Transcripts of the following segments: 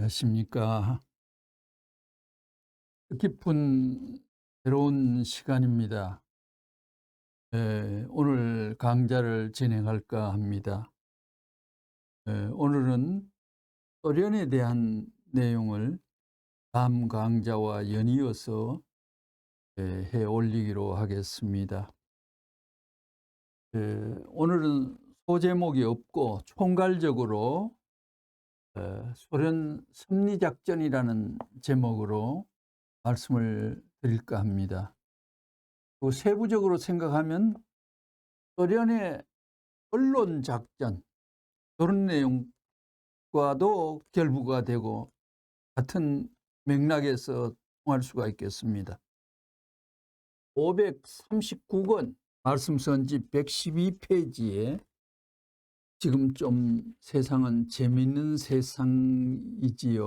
안녕하십니까. 뜻깊은 새로운 시간입니다. 오늘 강좌를 진행할까 합니다. 오늘은 소련에 대한 내용을 다음 강좌와 연이어서 해 올리기로 하겠습니다. 오늘은 소제목이 없고 총괄적으로 소련 승리작전이라는 제목으로 말씀을 드릴까 합니다. 그 세부적으로 생각하면 소련의 언론 작전 그런 내용과도 결부가 되고 같은 맥락에서 통할 수가 있겠습니다. 539권 말씀선지 112페이지에 지금 좀 세상은 재미있는 세상이지요.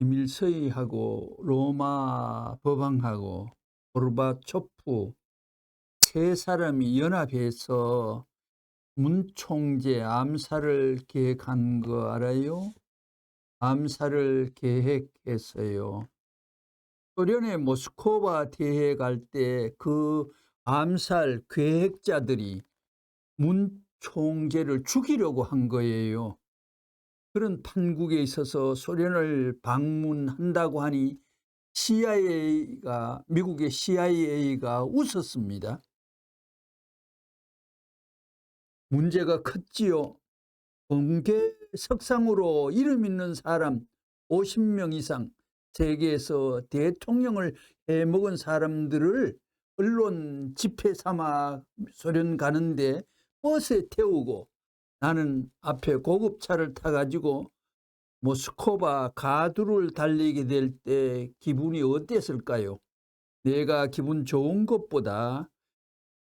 비밀서의하고 로마 법왕하고 고르바초프 세 사람이 연합해서 문 총재 암살을 계획한 거 알아요? 암살을 계획했어요. 소련의 모스크바 대회 갈 때 그 암살 계획자들이 문 총재를 죽이려고 한 거예요. 그런 판국에 있어서 소련을 방문한다고 하니 미국의 CIA가 웃었습니다. 문제가 컸지요. 공개석상으로 이름 있는 사람 50명 이상 세계에서 대통령을 해먹은 사람들을 언론 집회 삼아 소련 가는데 버스에 태우고 나는 앞에 고급차를 타가지고 모스크바 가두를 달리게 될 때 기분이 어땠을까요? 내가 기분 좋은 것보다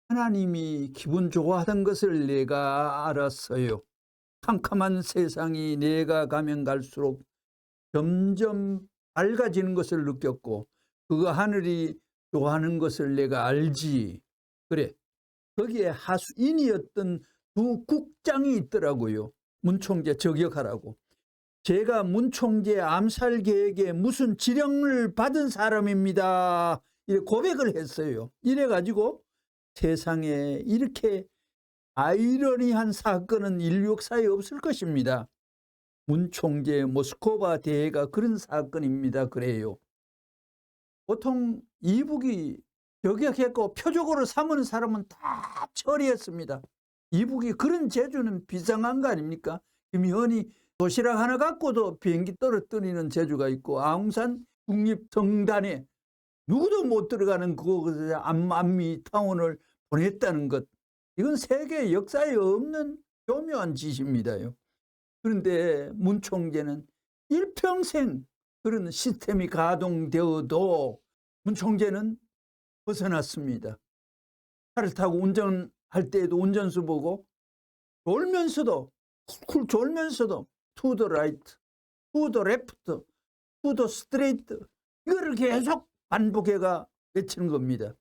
하나님이 기분 좋아하던 것을 내가 알았어요. 캄캄한 세상이 내가 가면 갈수록 점점 밝아지는 것을 느꼈고 그 하늘이 좋아하는 것을 내가 알지. 그래, 거기에 하수인이었던 두 국장이 있더라고요. 문 총재 저격하라고. 제가 문 총재 암살 계획에 무슨 지령을 받은 사람입니다. 이렇게 고백을 했어요. 이래가지고 세상에 이렇게 아이러니한 사건은 인류 역사에 없을 것입니다. 문 총재 모스크바 대회가 그런 사건입니다. 그래요. 보통 이북이 저격했고 표적으로 삼은 사람은 다 처리했습니다. 이북이 그런 재주는 비상한 거 아닙니까? 김현이 도시락 하나 갖고도 비행기 떨어뜨리는 재주가 있고 아웅산 국립성단에 누구도 못 들어가는 그곳에 안미 타운을 보냈다는 것, 이건 세계 역사에 없는 교묘한 짓입니다요. 그런데 문 총재는 일평생 그런 시스템이 가동되어도 문 총재는 벗어났습니다. 차를 타고 운전할 때에도 운전수 보고 졸면서도 to the right, to the left, to the straight 이거를 계속 반복해가 외치는 겁니다.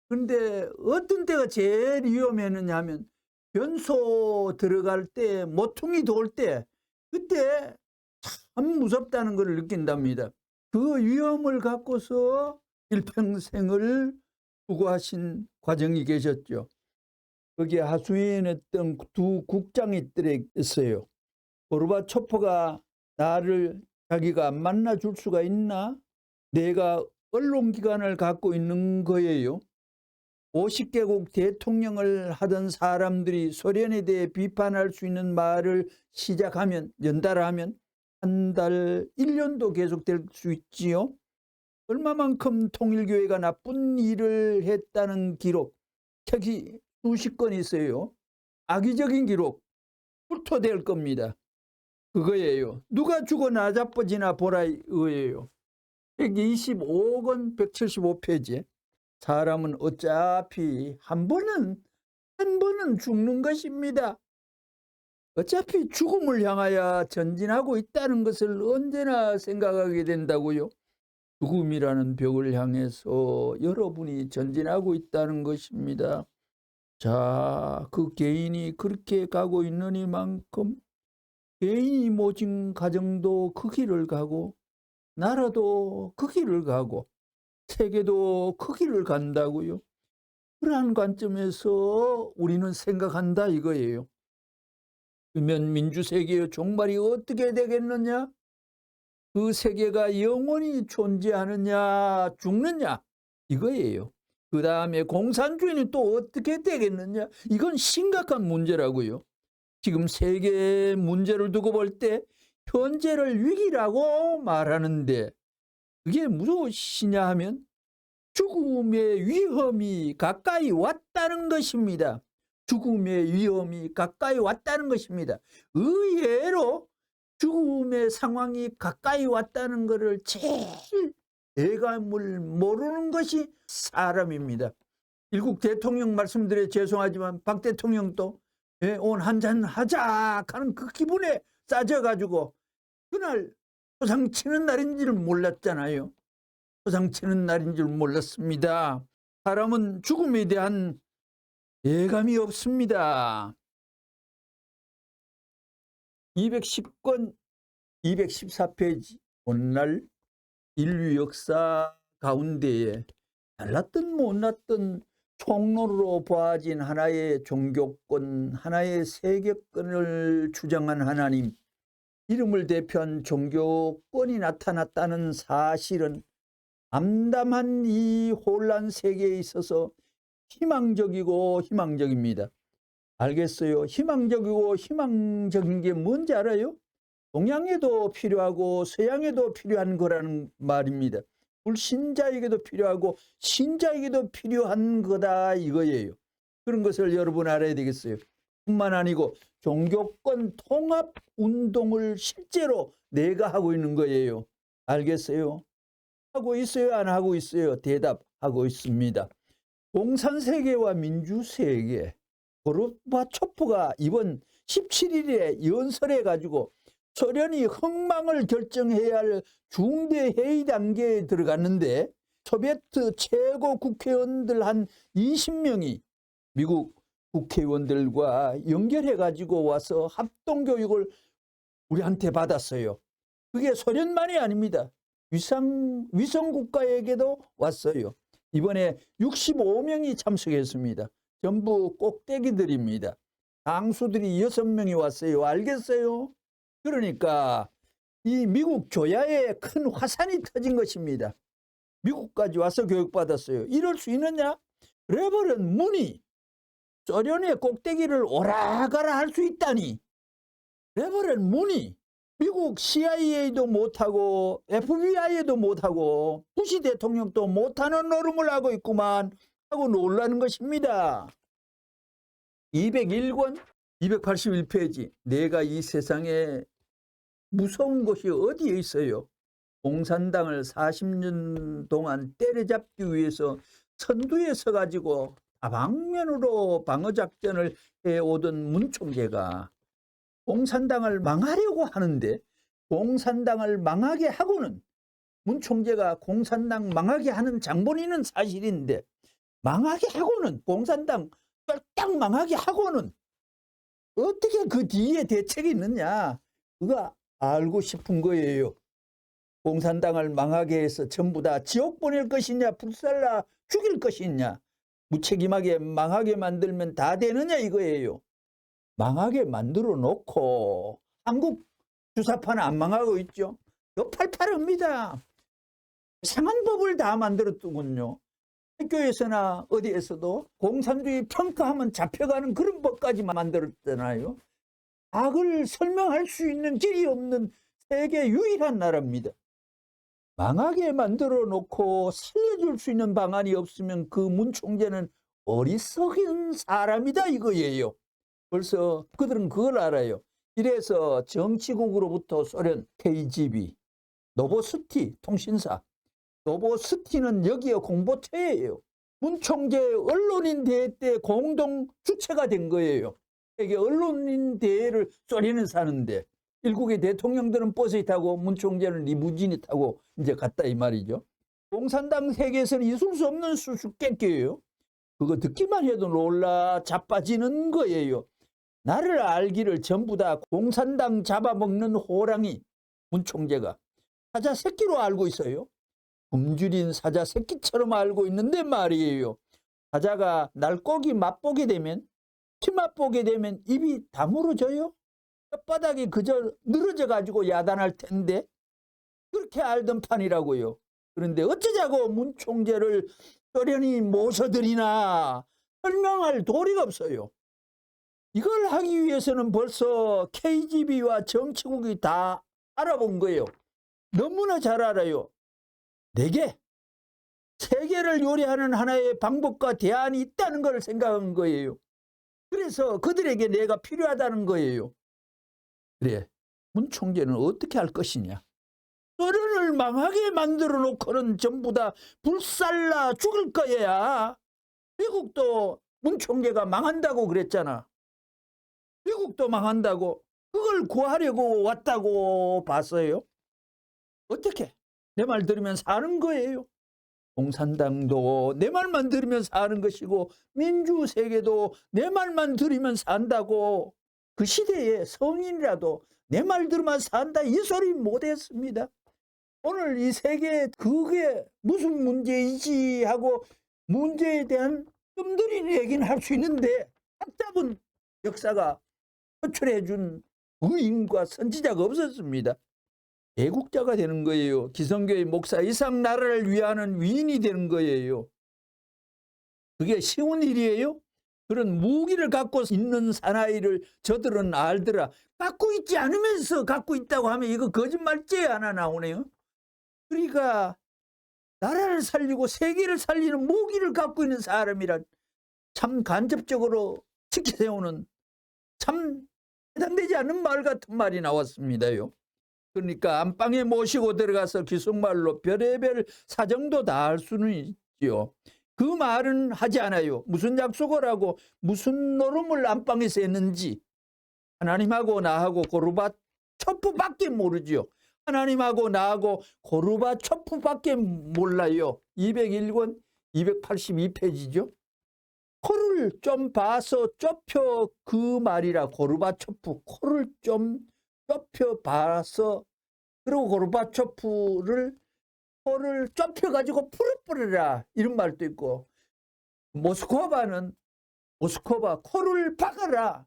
그런데 어떤 때가 제일 위험했느냐 하면 변소 들어갈 때 모퉁이 돌 때 그때 참 무섭다는 걸 느낀답니다. 그 위험을 갖고서 일평생을 수고하신 과정이 계셨죠. 거기에 하수인했던 두 국장이 있어요. 고르바초프가 나를 자기가 만나줄 수가 있나? 내가 언론기관을 갖고 있는 거예요. 50개국 대통령을 하던 사람들이 소련에 대해 비판할 수 있는 말을 시작하면 연달아하면 한 달, 1년도 계속될 수 있지요. 얼마만큼 통일교회가 나쁜 일을 했다는 기록, 책이 수십 건 있어요. 악의적인 기록 훑어댈 겁니다. 그거예요. 누가 죽어 나자빠지나 보라 이거예요. 125권 175페이지에 사람은 어차피 한 번은 죽는 것입니다. 어차피 죽음을 향하여 전진하고 있다는 것을 언제나 생각하게 된다고요. 죽음이라는 벽을 향해서 여러분이 전진하고 있다는 것입니다. 자, 그 개인이 그렇게 가고 있는 이만큼 개인이 모진 가정도 그 길을 가고 나라도 그 길을 가고 세계도 그 길을 간다고요. 그러한 관점에서 우리는 생각한다 이거예요. 그러면 민주세계의 종말이 어떻게 되겠느냐? 그 세계가 영원히 존재하느냐 죽느냐 이거예요. 그 다음에 공산주의는 또 어떻게 되겠느냐? 이건 심각한 문제라고요. 지금 세계 문제를 두고 볼 때 현재를 위기라고 말하는데 그게 무엇이냐 하면 죽음의 위험이 가까이 왔다는 것입니다. 죽음의 위험이 가까이 왔다는 것입니다. 의외로 죽음의 상황이 가까이 왔다는 것을 제일 예감을 모르는 것이 사람입니다. 일국 대통령 말씀드려 죄송하지만 박 대통령도 오늘 한잔 하자 하는 그 기분에 싸져가지고 그날 소상치는 날인 줄 몰랐잖아요. 소상치는 날인 줄 몰랐습니다. 사람은 죽음에 대한 예감이 없습니다. 210권 214페이지 오늘날 인류 역사 가운데에 잘났든 못났든 총론으로 보아진 하나의 종교권, 하나의 세계권을 주장한 하나님, 이름을 대표한 종교권이 나타났다는 사실은 암담한 이 혼란 세계에 있어서 희망적이고 희망적입니다. 알겠어요? 희망적이고 희망적인 게 뭔지 알아요? 동양에도 필요하고 서양에도 필요한 거라는 말입니다. 불신자에게도 필요하고 신자에게도 필요한 거다 이거예요. 그런 것을 여러분 알아야 되겠어요. 뿐만 아니고 종교권 통합 운동을 실제로 내가 하고 있는 거예요. 알겠어요? 하고 있어요? 안 하고 있어요? 대답하고 있습니다. 공산세계와 민주세계 고르바초프가 이번 17일에 연설해가지고 소련이 흥망을 결정해야 할 중대 회의 단계에 들어갔는데 소비에트 최고 국회의원들 한 20명이 미국 국회의원들과 연결해가지고 와서 합동교육을 우리한테 받았어요. 그게 소련만이 아닙니다. 위성국가에게도 왔어요. 이번에 65명이 참석했습니다. 전부 꼭대기들입니다. 당수들이 6명이 왔어요. 알겠어요? 그러니까 이 미국 조야에 큰 화산이 터진 것입니다. 미국까지 와서 교육받았어요. 이럴 수 있느냐? 레버런 문이 소련의 꼭대기를 오라가라 할 수 있다니. 레버런 문이 미국 CIA도 못하고 FBI에도 못하고 부시 대통령도 못하는 노름을 하고 있구만 하고 놀라는 것입니다. 201권 281페이지 내가 이 세상에 무서운 것이 어디에 있어요? 공산당을 40년 동안 때려잡기 위해서 선두에 서가지고 다방면으로 방어작전을 해오던 문 총재가 공산당을 망하려고 하는데 공산당을 망하게 하고는 문 총재가 공산당 망하게 하는 장본인은 사실인데 망하게 하고는 공산당 쫄딱 망하게 하고는 어떻게 그 뒤에 대책이 있느냐 그거 알고 싶은 거예요. 공산당을 망하게 해서 전부 다 지옥 보낼 것이냐 불살라 죽일 것이냐 무책임하게 망하게 만들면 다 되느냐 이거예요. 망하게 만들어 놓고 한국 주사파는 안 망하고 있죠. 이거 팔팔합니다. 이상한 법을 다 만들었더군요. 학교에서나 어디에서도 공산주의 평가하면 잡혀가는 그런 법까지 만들었잖아요. 악을 설명할 수 있는 길이 없는 세계 유일한 나라입니다. 망하게 만들어 놓고 살려줄 수 있는 방안이 없으면 그 문 총재는 어리석은 사람이다 이거예요. 벌써 그들은 그걸 알아요. 이래서 정치국으로부터 소련 KGB, 노보스티 통신사, 노보스티는 여기에 공보체예요. 문 총재 언론인 대회 때 공동 주체가 된 거예요. 이게 언론인 대회를 소련에 사는데 일국의 대통령들은 버스에 타고 문 총재는 리무진에 타고 이제 갔다 이 말이죠. 공산당 세계에서는 있을 수 없는 수수께끼예요. 그거 듣기만 해도 놀라 자빠지는 거예요. 나를 알기를 전부 다 공산당 잡아먹는 호랑이 문 총재가 사자 새끼로 알고 있어요. 굶주린 사자 새끼처럼 알고 있는데 말이에요. 사자가 날고기 맛보게 되면, 피 맛보게 되면 입이 다물어져요. 혓바닥이 그저 늘어져 가지고 야단할 텐데 그렇게 알던 판이라고요. 그런데 어쩌자고 문 총재를 소련이 모셔들이나 설명할 도리가 없어요. 이걸 하기 위해서는 벌써 KGB와 정치국이 다 알아본 거예요. 너무나 잘 알아요. 내게 세계를 요리하는 하나의 방법과 대안이 있다는 걸 생각한 거예요. 그래서 그들에게 내가 필요하다는 거예요. 그래, 문 총재는 어떻게 할 것이냐? 소련을 망하게 만들어 놓고는 전부 다 불살라 죽을 거야. 미국도 문 총재가 망한다고 그랬잖아. 미국도 망한다고. 그걸 구하려고 왔다고 봤어요. 어떻게? 내 말 들으면 사는 거예요. 공산당도 내 말만 들으면 사는 것이고 민주세계도 내 말만 들으면 산다고. 그 시대에 성인이라도 내 말 들으면 산다 이 소리 못했습니다. 오늘 이 세계에 그게 무슨 문제이지 하고 문제에 대한 뜸들인 얘기는 할 수 있는데 답답은 역사가 표출해준 의인과 선지자가 없었습니다. 애국자가 되는 거예요. 기성교의 목사 이상 나라를 위하는 위인이 되는 거예요. 그게 쉬운 일이에요? 그런 무기를 갖고 있는 사나이를 저들은 알더라. 갖고 있지 않으면서 갖고 있다고 하면 이거 거짓말죄 하나 나오네요. 그러니까 나라를 살리고 세계를 살리는 무기를 갖고 있는 사람이란 참 간접적으로 지켜세우는 참 해당되지 않는 말 같은 말이 나왔습니다요. 그러니까 안방에 모시고 들어가서 귀속말로 별의별 사정도 다 할 수는 있죠. 그 말은 하지 않아요. 무슨 약속을 하고 무슨 노름을 안방에서 했는지 하나님하고 나하고 고르바초프밖에 모르죠. 하나님하고 나하고 고르바초프밖에 몰라요. 201권 282페이지죠. 코를 좀 봐서 좁혀 그 말이라. 고르바초프 코를 좀 좁혀 봐서, 그리고 고르바초프를 코를 좁혀 가지고 풀어버려라 이런 말도 있고, 모스크바는 모스크바 코를 박아라.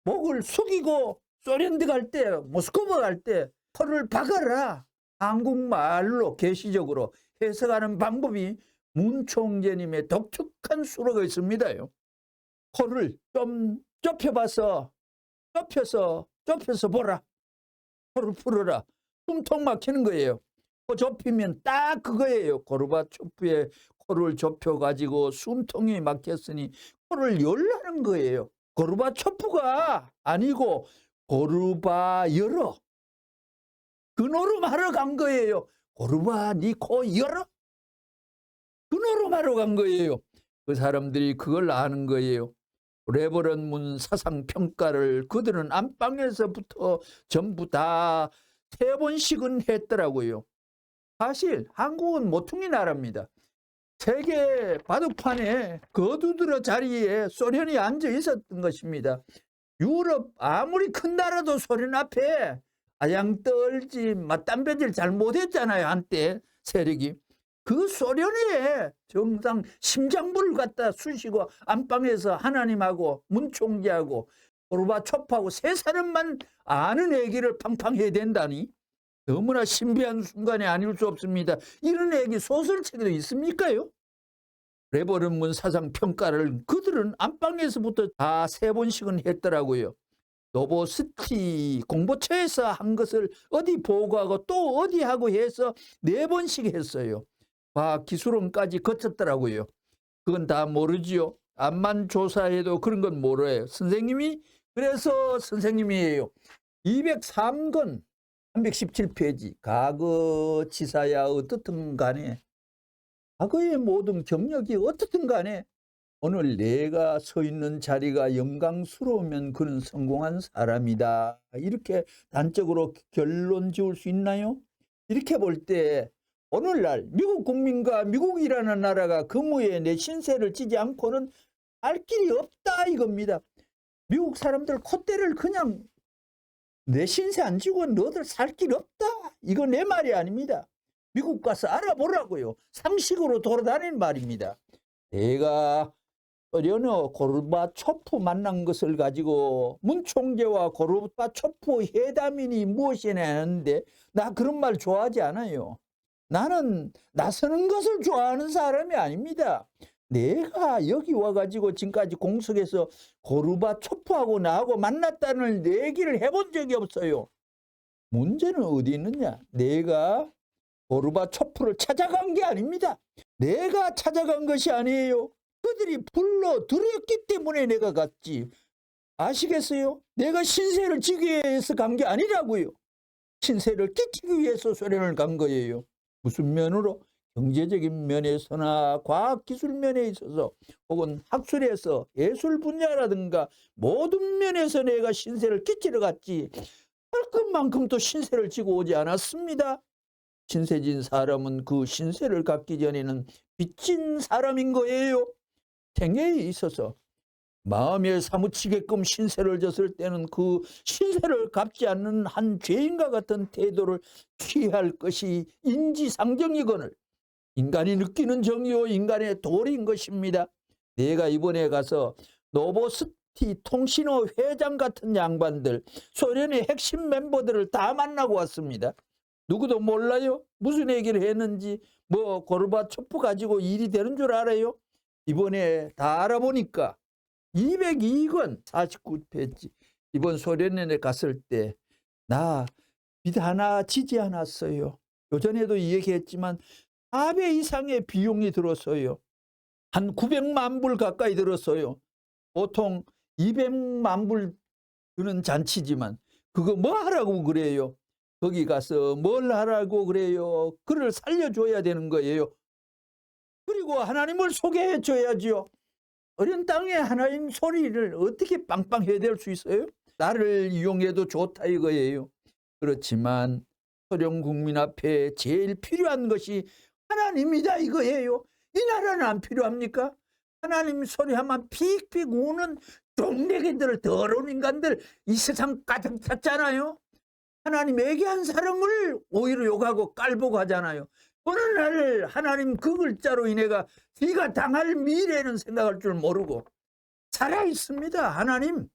목을 숙이고 소련 들어갈 때, 모스크바 갈 때 코를 박아라. 한국말로 계시적으로 해석하는 방법이 문 총재님의 독특한 수로가 있습니다요. 코를 좀 좁혀봐서 좁혀서 보라. 코를 풀어라. 숨통 막히는 거예요. 코 좁히면 딱 그거예요. 고르바초프의 코를 좁혀가지고 숨통이 막혔으니 코를 열라는 거예요. 고르바초프가 아니고 고르바 열어. 그 노름하러 간 거예요. 고르바 니 코 열어. 그 노름하러 간 거예요. 그 사람들이 그걸 아는 거예요. 레버런 문 사상평가를 그들은 안방에서부터 전부 다 3번씩은 했더라고요. 사실 한국은 모퉁이 나라입니다. 세계 바둑판에 거두들어 자리에 소련이 앉아 있었던 것입니다. 유럽 아무리 큰 나라도 소련 앞에 아양 떨지 맞담배질 잘 못했잖아요. 한때 세력이. 그 소련에 정상 심장부를 갖다 쑤시고 안방에서 하나님하고 문 총재하고 고르바초프하고 세 사람만 아는 얘기를 팡팡 해야 된다니 너무나 신비한 순간이 아닐 수 없습니다. 이런 얘기 소설책에도 있습니까요? 레버런 문 사상평가를 그들은 안방에서부터 다 3번씩은 했더라고요. 노보스티 공보처에서 한 것을 어디 보고하고 또 어디 하고 해서 4번씩 했어요. 과학기술원까지 거쳤더라고요. 그건 다 모르지요. 암만 조사해도 그런 건 모르요. 선생님이 그래서 선생님이에요. 203권 317페이지 과거지사야 어떻든 간에 과거의 모든 경력이 어떻든 간에 오늘 내가 서 있는 자리가 영광스러우면 그는 성공한 사람이다. 이렇게 단적으로 결론 지을 수 있나요? 이렇게 볼 때 오늘날 미국 국민과 미국이라는 나라가 근무에 내 신세를 지지 않고는 할 길이 없다 이겁니다. 미국 사람들 콧대를 그냥 내 신세 안 지고 너들 살 길 없다. 이거 내 말이 아닙니다. 미국 가서 알아보라고요. 상식으로 돌아다니는 말입니다. 내가 소련의 고르바초프 만난 것을 가지고 문 총재와 고르바초프 회담이니 무엇이냐 하는데 나 그런 말 좋아하지 않아요. 나는 나서는 것을 좋아하는 사람이 아닙니다. 내가 여기 와가지고 지금까지 공석에서 고르바초프하고 나하고 만났다는 얘기를 해본 적이 없어요. 문제는 어디 있느냐? 내가 고르바초프를 찾아간 게 아닙니다. 내가 찾아간 것이 아니에요. 그들이 불러들였기 때문에 내가 갔지. 아시겠어요? 내가 신세를 지기 위해서 간 게 아니라고요. 신세를 끼치기 위해서 소련을 간 거예요. 무슨 면으로? 경제적인 면에서나 과학기술 면에 있어서 혹은 학술에서 예술 분야라든가 모든 면에서 내가 신세를 끼치러 갔지 할 것만큼 또 신세를 지고 오지 않았습니다. 신세진 사람은 그 신세를 갖기 전에는 빚진 사람인 거예요. 생애에 있어서 마음에 사무치게끔 신세를 졌을 때는 그 신세를 갚지 않는 한 죄인과 같은 태도를 취할 것이 인지상정이거늘 인간이 느끼는 정의요 인간의 도리인 것입니다. 내가 이번에 가서 노보스티 통신호 회장 같은 양반들 소련의 핵심 멤버들을 다 만나고 왔습니다. 누구도 몰라요? 무슨 얘기를 했는지 뭐 고르바초프 가지고 일이 되는 줄 알아요? 이번에 다 알아보니까 202권 49페이지 이번 소련에 갔을 때 나 빚 하나 지지 않았어요. 요전에도 이 얘기했지만 4배 이상의 비용이 들었어요. 한 900만 불 가까이 들었어요. 보통 200만 불 드는 잔치지만 그거 뭐 하라고 그래요? 거기 가서 뭘 하라고 그래요? 그를 살려줘야 되는 거예요. 그리고 하나님을 소개해 줘야지요. 어린 땅에 하나님 소리를 어떻게 빵빵 해댈 수 있어요? 나를 이용해도 좋다 이거예요. 그렇지만 소련 국민 앞에 제일 필요한 것이 하나님이다 이거예요. 이 나라는 안 필요합니까? 하나님 소리하면 픽픽 우는 종래기들 더러운 인간들 이 세상 가득 찼잖아요. 하나님 얘기한 사람을 오히려 욕하고 깔보고 하잖아요. 어느 날 하나님 그 글자로 인해가 네가 당할 미래는 생각할 줄 모르고 살아있습니다. 하나님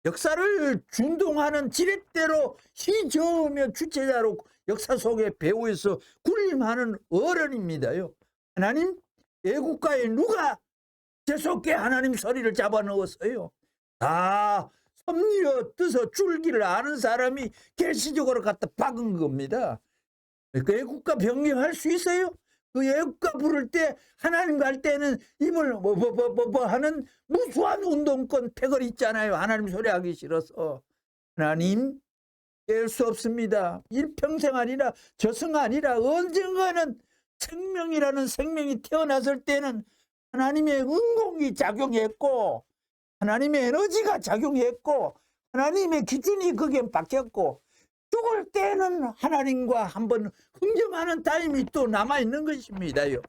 역사를 준동하는 지렛대로 휘저으며 주체자로 역사 속에 배후에서 군림하는 어른입니다요. 하나님 애국가에 누가 재수없게 하나님 소리를 잡아넣었어요. 다 섭리어 떠서 줄기를 아는 사람이 계시적으로 갖다 박은 겁니다. 그 애국가 병행할 수 있어요? 그 애국가 부를 때 하나님 갈 때는 입을 뭐 하는 무수한 운동권 패거리 있잖아요. 하나님 소리 하기 싫어서. 하나님 깰 수 없습니다. 일평생 아니라 저승 아니라 언젠가는 생명이라는 생명이 태어났을 때는 하나님의 은공이 작용했고 하나님의 에너지가 작용했고 하나님의 기준이 거기에 박혔고 죽을 때는 하나님과 한번 흥정하는 타임이 또 남아있는 것입니다요.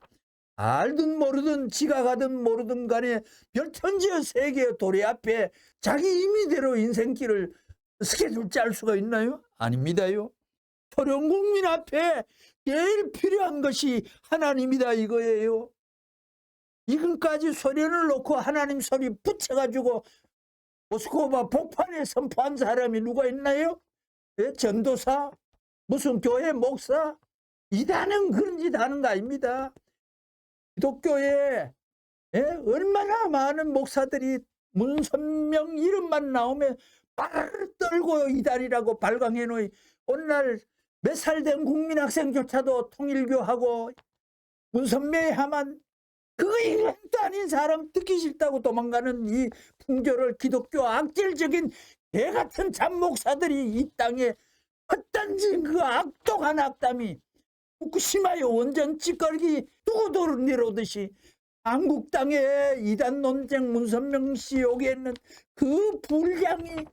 알든 모르든 지각하든 모르든 간에 별천지의 세계의 도리 앞에 자기 임의대로 인생길을 스케줄 짤 수가 있나요? 아닙니다요. 소련 국민 앞에 제일 필요한 것이 하나님이다 이거예요. 지금까지 소련을 놓고 하나님 소리 붙여가지고 모스크바 폭탄에 선포한 사람이 누가 있나요? 전도사? 무슨 교회 목사? 이단은 그런 짓 하는 거 아닙니다. 기독교에 얼마나 많은 목사들이 문선명 이름만 나오면 빠르르 떨고 이단이라고 발광해 놓이 오늘날 몇 살 된 국민학생조차도 통일교하고 문선명에 하면 그거 이름도 아닌 사람 듣기 싫다고 도망가는 이 풍조를 기독교 악질적인 개같은 잡목사들이 이 땅에 헛단진 그 악독한 악담이 후쿠시마의 원전 찌꺼기 두고도 내려오듯이 한국 땅에 이단 논쟁 문선명 씨 여기에는 그 분량이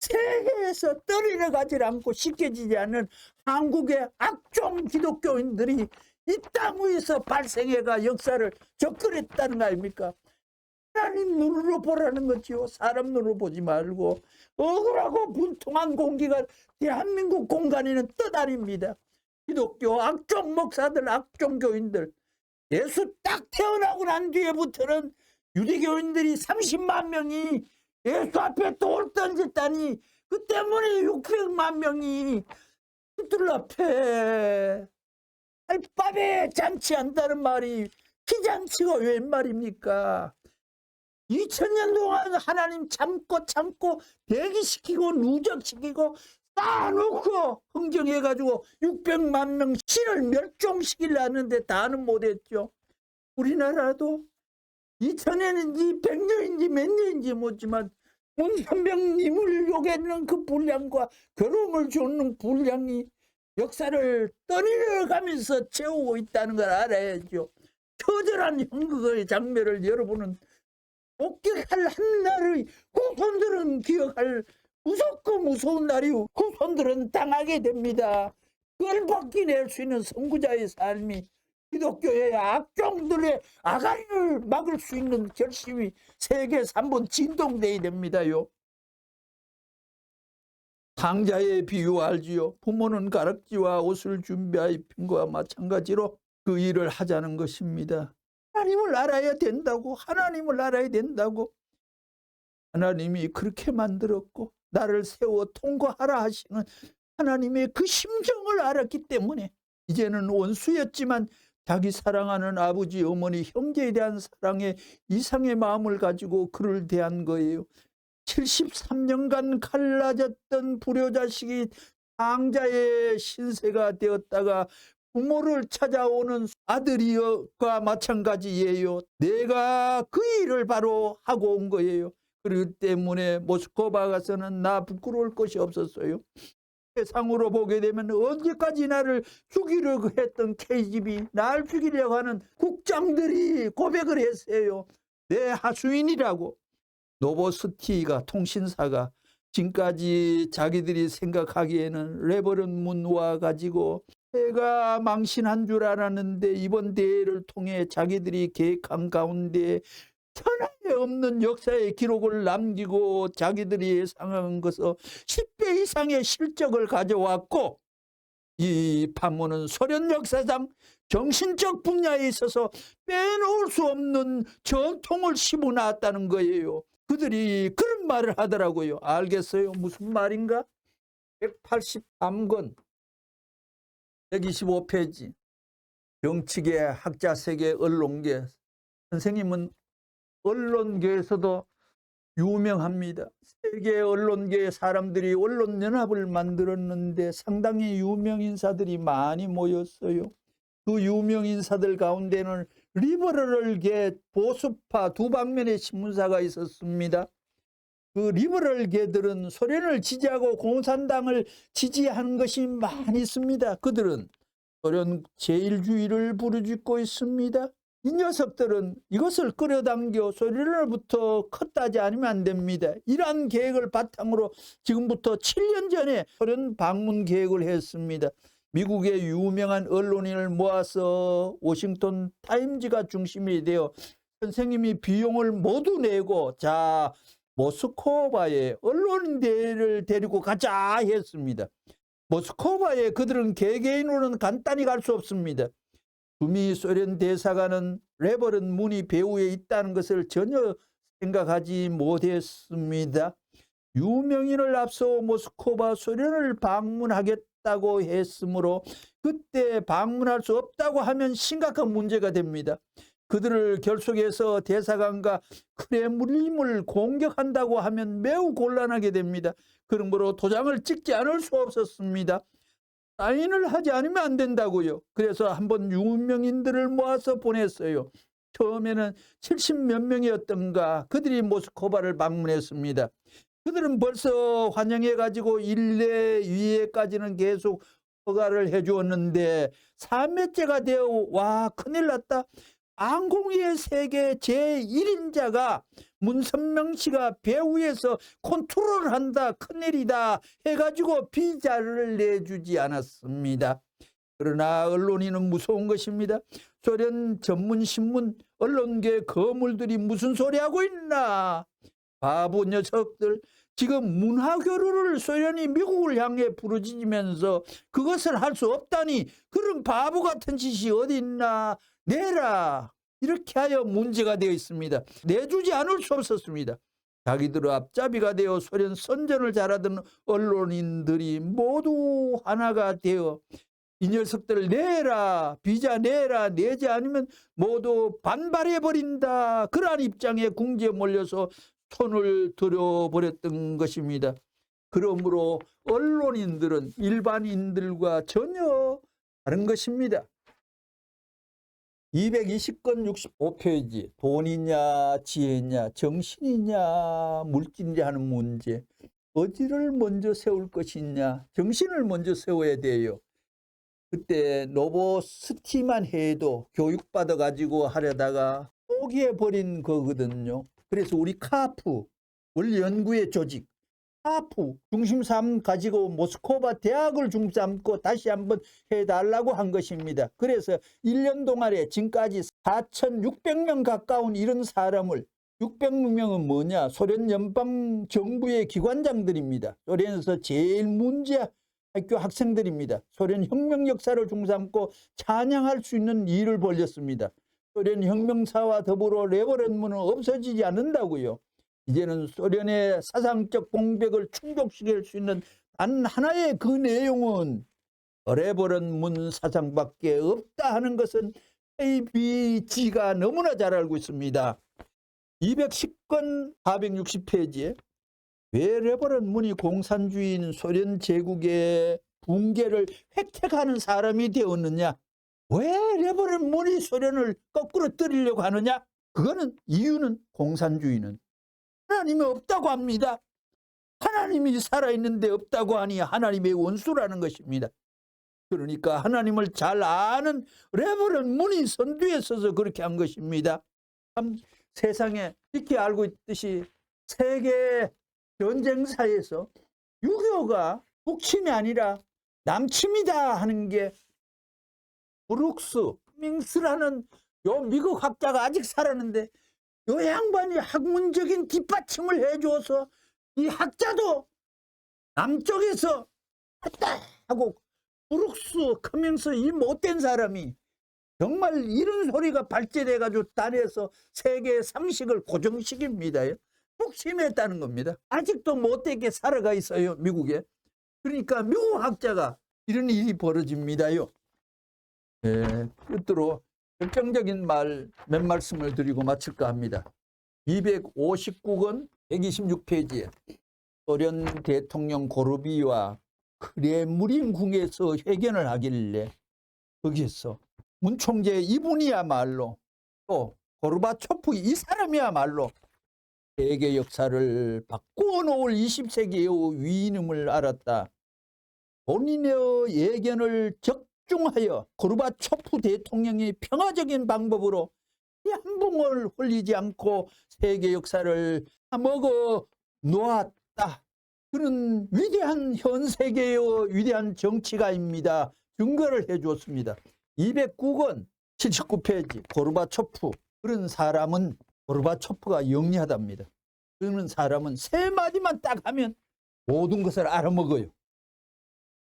세계에서 떨어져 가지 않고 씻겨지지 않는 한국의 악종 기독교인들이 이 땅 위에서 발생해가 역사를 접근했다는 거 아닙니까? 하나님 눈으로 보라는 거지요. 사람 눈으로 보지 말고. 억울하고 분통한 공기가 대한민국 공간에는 떠다닙니다. 기독교 악종 목사들, 악종 교인들. 예수 딱 태어나고 난 뒤에부터는 유대교인들이 30만 명이 예수 앞에 돌 던졌다니, 그 때문에 600만 명이 그들 앞에 알밥에 잔치한다는 말이 피잔치가 웬 말입니까? 2000년 동안 하나님 참고 대기시키고 누적시키고 쌓아놓고 흥정해가지고 600만 명 신을 멸종시키려 하는데 다는 못했죠. 우리나라도 2000년인지 100년인지 몇 년인지 모르지만 문선명님을 욕했는 그 분량과 괴로움을 주는 분량이 역사를 떠내려가면서 채우고 있다는 걸 알아야죠. 처절한 형극의 장면을 여러분은 목격할 한날의 후손들은 기억할 무섭고 무서운 날이 후손들은 당하게 됩니다. 그걸 벗겨낼 수 있는 선구자의 삶이 기독교의 악종들의 아가리를 막을 수 있는 결심이 세계 3번 진동돼야 됩니다요. 상자의 비유 알지요? 부모는 가락지와 옷을 준비하여 입힌 것과 마찬가지로 그 일을 하자는 것입니다. 하나님을 알아야 된다고. 하나님을 알아야 된다고. 하나님이 그렇게 만들었고 나를 세워 통과하라 하시는 하나님의 그 심정을 알았기 때문에 이제는 원수였지만 자기 사랑하는 아버지, 어머니, 형제에 대한 사랑의 이상의 마음을 가지고 그를 대한 거예요. 73년간 갈라졌던 불효자식이 상자의 신세가 되었다가 부모를 찾아오는 아들이여과 마찬가지예요. 내가 그 일을 바로 하고 온 거예요. 그렇기 때문에 모스크바 가서는 나 부끄러울 것이 없었어요. 세상으로 보게 되면 언제까지 나를 죽이려고 했던 KGB, 날 죽이려고 하는 국장들이 고백을 했어요. 내 하수인이라고. 노보스티가 통신사가 지금까지 자기들이 생각하기에는 레버런 문와 가지고 내가 망신한 줄 알았는데 이번 대회를 통해 자기들이 계획한 가운데 천하에 없는 역사의 기록을 남기고 자기들이 예상한 것은 10배 이상의 실적을 가져왔고 이 판문은 소련 역사상 정신적 분야에 있어서 빼놓을 수 없는 전통을 심어놨다는 거예요. 그들이 그런 말을 하더라고요. 알겠어요? 무슨 말인가? 183권 125페이지 정치계, 학자세계, 언론계. 선생님은 언론계에서도 유명합니다. 세계 언론계의 사람들이 언론연합을 만들었는데 상당히 유명 인사들이 많이 모였어요. 그 유명 인사들 가운데는 리버럴계 보수파 두 방면의 신문사가 있었습니다. 그 리버럴계들은 소련을 지지하고 공산당을 지지하는 것이 많이 있습니다. 그들은 소련 제일주의를 부르짖고 있습니다. 이 녀석들은 이것을 끌어당겨 소련으로부터 컷다지 않으면 안 됩니다. 이러한 계획을 바탕으로 지금부터 7년 전에 소련 방문 계획을 했습니다. 미국의 유명한 언론인을 모아서 워싱턴 타임즈가 중심이 되어 선생님이 비용을 모두 내고 자 모스크바에 언론인들을 데리고 가자 했습니다. 모스크바에 그들은 개개인으로는 간단히 갈 수 없습니다. 주미 소련 대사관은 레버런 문이 배후에 있다는 것을 전혀 생각하지 못했습니다. 유명인을 앞서 모스크바 소련을 방문하겠다고 했으므로 그때 방문할 수 없다고 하면 심각한 문제가 됩니다. 그들을 결속해서 대사관과 크렘린을 공격한다고 하면 매우 곤란하게 됩니다. 그러므로 도장을 찍지 않을 수 없었습니다. 사인을 하지 않으면 안 된다고요. 그래서 한번 유명인들을 모아서 보냈어요. 처음에는 70몇 명이었던가 그들이 모스크바를 방문했습니다. 그들은 벌써 환영해가지고 1회, 2회까지는 계속 허가를 해주었는데 3회째가 되어 와 큰일 났다. 항공의 세계 제1인자가 문선명 씨가 배후에서 컨트롤한다. 큰일이다 해가지고 비자를 내주지 않았습니다. 그러나 언론인은 무서운 것입니다. 소련 전문신문 언론계 거물들이 무슨 소리 하고 있나. 바보 녀석들. 지금 문화교류를 소련이 미국을 향해 부르짖으면서 그것을 할 수 없다니 그런 바보 같은 짓이 어디 있나. 내라. 이렇게 하여 문제가 되어 있습니다. 내주지 않을 수 없었습니다. 자기들 앞잡이가 되어 소련 선전을 잘하던 언론인들이 모두 하나가 되어 이 녀석들 내라, 비자 내라, 내지 않으면 모두 반발해버린다. 그러한 입장에 궁지에 몰려서 손을 들어버렸던 것입니다. 그러므로 언론인들은 일반인들과 전혀 다른 것입니다. 220권 65페이지 돈이냐 지혜냐 정신이냐 물질이냐 하는 문제. 어디를 먼저 세울 것이냐. 정신을 먼저 세워야 돼요. 그때 노보스티만 해도 교육받아 가지고 하려다가 포기해버린 거거든요. 그래서 우리 카프 원연구의 조직 카프 중심삼 가지고 모스크바 대학을 중심삼고 다시 한번 해달라고 한 것입니다. 그래서 1년 동안에 지금까지 4,600명 가까운 이런 사람을 600명은 뭐냐. 소련 연방정부의 기관장들입니다. 소련에서 제일 문제 학교 학생들입니다. 소련 혁명 역사를 중삼고 찬양할 수 있는 일을 벌였습니다. 소련 혁명사와 더불어 레버런문은 없어지지 않는다고요. 이제는 소련의 사상적 공백을 충족시킬 수 있는 단 하나의 그 내용은 레버런문 사상밖에 없다 하는 것은 KBG가 너무나 잘 알고 있습니다. 210권 460페이지에 왜 레버런문이 공산주의인 소련 제국의 붕괴를 획책하는 사람이 되었느냐. 왜 레버런문이 소련을 거꾸로 때리려고 하느냐. 그거는 이유는 공산주의는 하나님이 없다고 합니다. 하나님이 살아있는데 없다고 하니 하나님의 원수라는 것입니다. 그러니까 하나님을 잘 아는 레버런문이 선두에 서서 그렇게 한 것입니다. 참 세상에 이렇게 알고 있듯이 세계 전쟁사에서 6.25가 북침이 아니라 남침이다 하는 게 브룩스 밍스라는 요 미국 학자가 아직 살았는데 요 양반이 학문적인 뒷받침을 해줘서 이 학자도 남쪽에서 했다 하고 브룩스 커밍스 이 못된 사람이 정말 이런 소리가 발제돼 가지고 단에서 세계의 상식을 고정시킵니다. 북침했다는 겁니다. 아직도 못되게 살아가 있어요, 미국에. 그러니까 미국 학자가 이런 일이 벌어집니다요. 끝으로 결정적인 말 몇 말씀을 드리고 마칠까 합니다. 259권 126페이지에 소련 대통령 고르비와 크레므린 궁에서 회견을 하길래 거기에서 문 총재 이분이야말로 또 고르바초프 이 사람이야말로 세계 역사를 바꾸어 놓을 20세기의 위인임을 알았다. 본인의 예견을 적중하여 고르바초프 대통령이 평화적인 방법으로 한봉을 흘리지 않고 세계 역사를 먹어 놓았다. 그는 위대한 현 세계의 위대한 정치가입니다. 증거를 해주었습니다. 209권 79페이지 고르바초프. 그런 사람은 고르바초프가 영리하답니다. 그런 사람은 세 마디만 딱 하면 모든 것을 알아먹어요.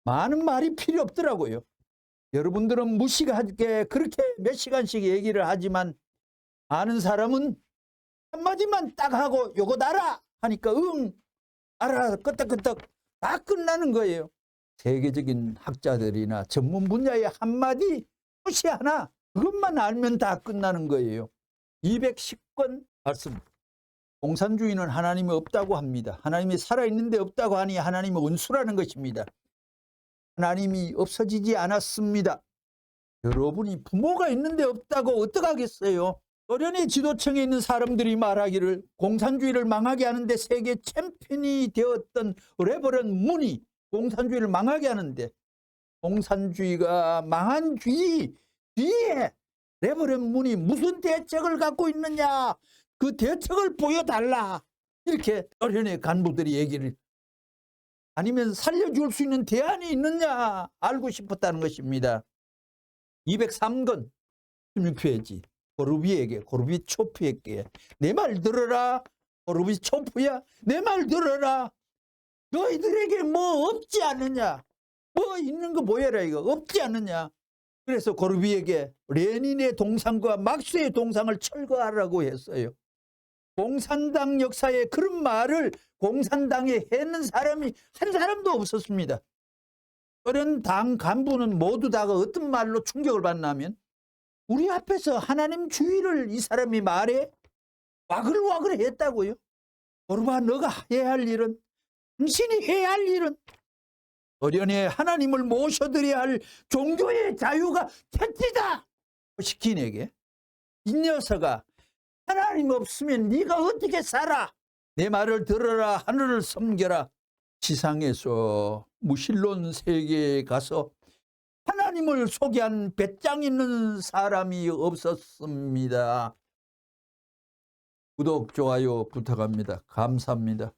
많은 말이 필요 없더라고요. 여러분들은 무식하게 그렇게 몇 시간씩 얘기를 하지만 아는 사람은 한마디만 딱 하고 요거 알아 하니까 응 알아 끄떡끄떡 다 끝나는 거예요. 세계적인 학자들이나 전문 분야의 한마디 표시 하나 그것만 알면 다 끝나는 거예요. 210권 말씀. 공산주의는 하나님이 없다고 합니다. 하나님이 살아있는데 없다고 하니 하나님의 원수라는 것입니다. 하나님이 없어지지 않았습니다. 여러분이 부모가 있는데 없다고 어떡하겠어요? 소련의 지도층에 있는 사람들이 말하기를 공산주의를 망하게 하는데 세계 챔피언이 되었던 레버런문이 공산주의를 망하게 하는데 공산주의가 망한 뒤에 레버런문이 무슨 대책을 갖고 있느냐 그 대책을 보여달라 이렇게 소련의 간부들이 얘기를 아니면 살려줄 수 있는 대안이 있느냐 알고 싶었다는 것입니다. 203권 16페이지 고르비초프에게 내 말 들어라. 고르비초프야, 내 말 들어라. 너희들에게 뭐 없지 않느냐? 뭐 있는 거 보여라. 이거 없지 않느냐? 그래서 고르비에게 레닌의 동상과 막스의 동상을 철거하라고 했어요. 공산당 역사에 그런 말을 공산당에 했는 사람이 한 사람도 없었습니다. 그런 당 간부는 모두 다가 어떤 말로 충격을 받냐면, 우리 앞에서 하나님 주의를 이 사람이 말해 와글와글 했다고요. 고르바, 너가 해야 할 일은, 당신이 해야 할 일은 어련히 하나님을 모셔드려야 할 종교의 자유가 택지다. 시킨에게 이 녀석아, 하나님 없으면 네가 어떻게 살아? 내 말을 들어라. 하늘을 섬겨라. 지상에서 무신론 세계에 가서 하나님을 소개한 배짱 있는 사람이 없었습니다. 구독, 좋아요 부탁합니다. 감사합니다.